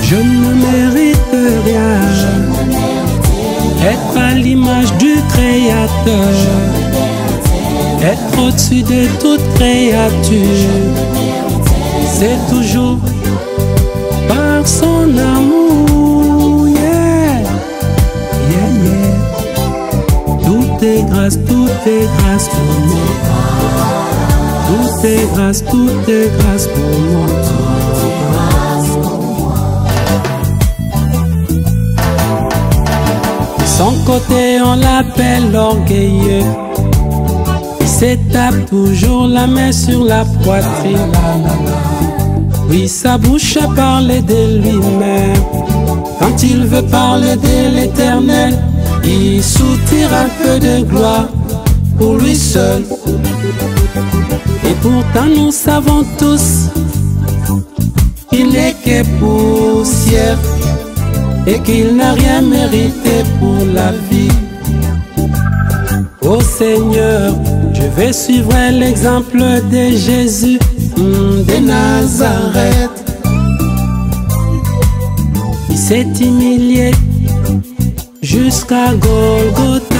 Je ne mérite rien, être à l'image du Créateur, être au-dessus de toute créature. C'est toujours par son amour, yeah, yeah, yeah. Tout est grâce pour moi. Tout est grâce pour moi. De son côté on l'appelle orgueilleux. Il s'étape toujours la main sur la poitrine. Oui, sa bouche a parlé de lui-même. Quand il veut parler de l'Éternel, il soutire un peu de gloire pour lui seul. Et pourtant nous savons tous qu'il n'est que poussière et qu'il n'a rien mérité pour la vie. Ô Seigneur, je vais suivre l'exemple de Jésus de Nazareth. Il s'est humilié jusqu'à Golgotha.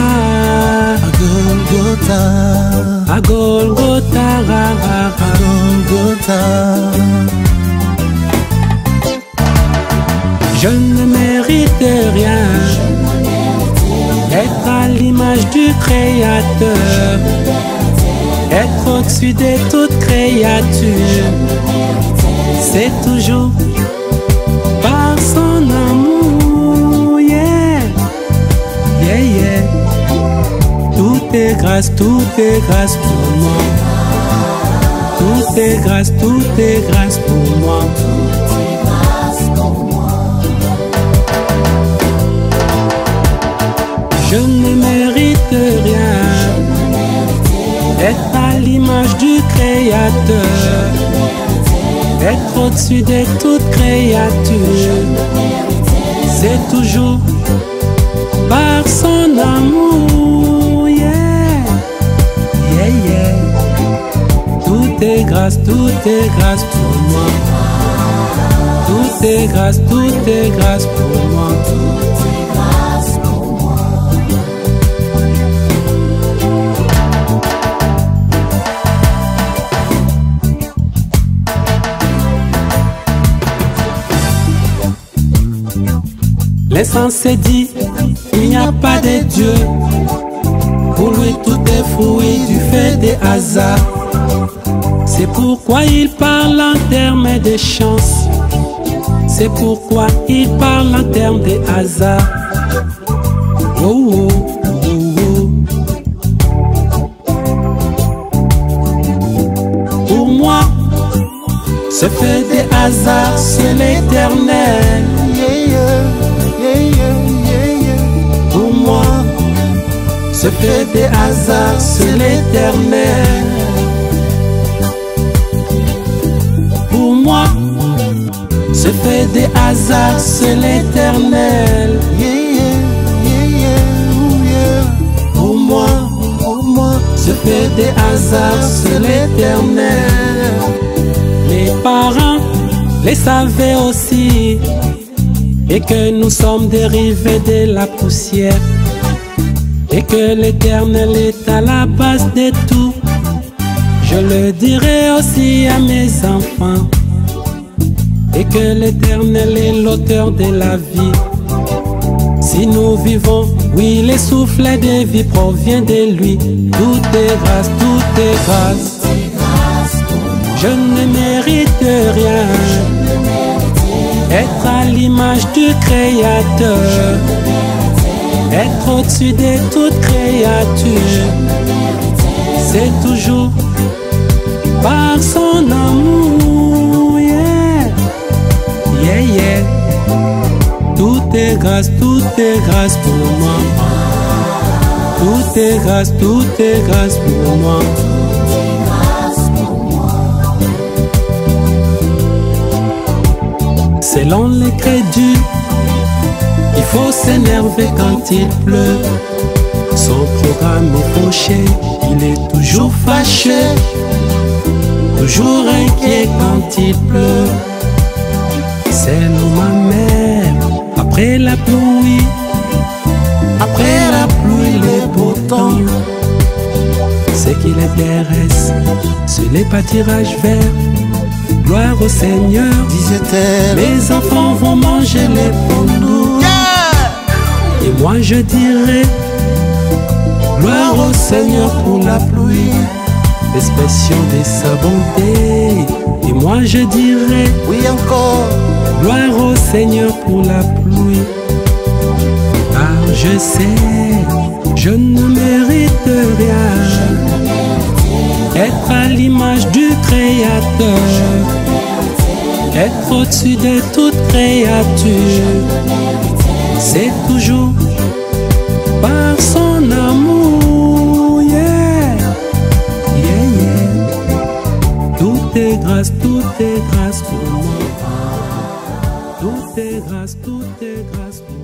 À Golgotha, à Golgotha. Je ne mérite rien, être à l'image du Créateur, être au-dessus de toute créature. C'est toujours par son amour, yeah, yeah, yeah. Tout est grâce pour moi. Tout est grâce pour moi. Je ne mérite rien, être à l'image du Créateur, être au-dessus de toute créature. C'est toujours par son amour, yeah, yeah, yeah. Tout est grâce pour moi. Tout est grâce pour moi. L'essence est dit, il n'y a pas de Dieu. Pour lui tout est fruit du fait des hasards. C'est pourquoi il parle en termes de chance. C'est pourquoi il parle en termes de hasard. Oh, oh, oh, oh. Pour moi, ce fait des hasards, c'est l'Éternel. Pour moi, ce fait des hasards, c'est l'Éternel. Pour moi, ce fait des hasards, c'est l'Éternel. Pour moi, ce fait des hasards, c'est l'Éternel. Mes parents les savaient aussi, et que nous sommes dérivés de la poussière, et que l'Éternel est à la base de tout. Je le dirai aussi à mes enfants, et que l'Éternel est l'auteur de la vie. Si nous vivons, oui, le souffle de vie provient de lui. Tout est grâce, tout est grâce. Je ne mérite rien, être à l'image du Créateur, être au-dessus de toute créature. C'est toujours par son amour, yeah, yeah, yeah. Tout est grâce pour moi. Tout est grâce pour moi. Selon les crédules, il faut s'énerver quand il pleut. Son programme est fauché, il est toujours fâché, toujours inquiet quand il pleut. C'est l'eau ma mère, après la pluie, les beaux temps. Ce qui l'intéresse, c'est les pâtirages verts. Gloire au Seigneur, disait-elle. mes enfants vont manger les pondous. Et moi je dirai, gloire au Seigneur pour la pluie, l'expression de sa bonté. Et moi je dirai, oui encore, gloire au Seigneur pour la pluie. Car je sais, je ne mérite rien, être à l'image du Créateur, être au-dessus de toute créature. C'est toujours par son amour, yeah, yeah, yeah. Tout est grâce pour moi. Tout est grâce pour moi.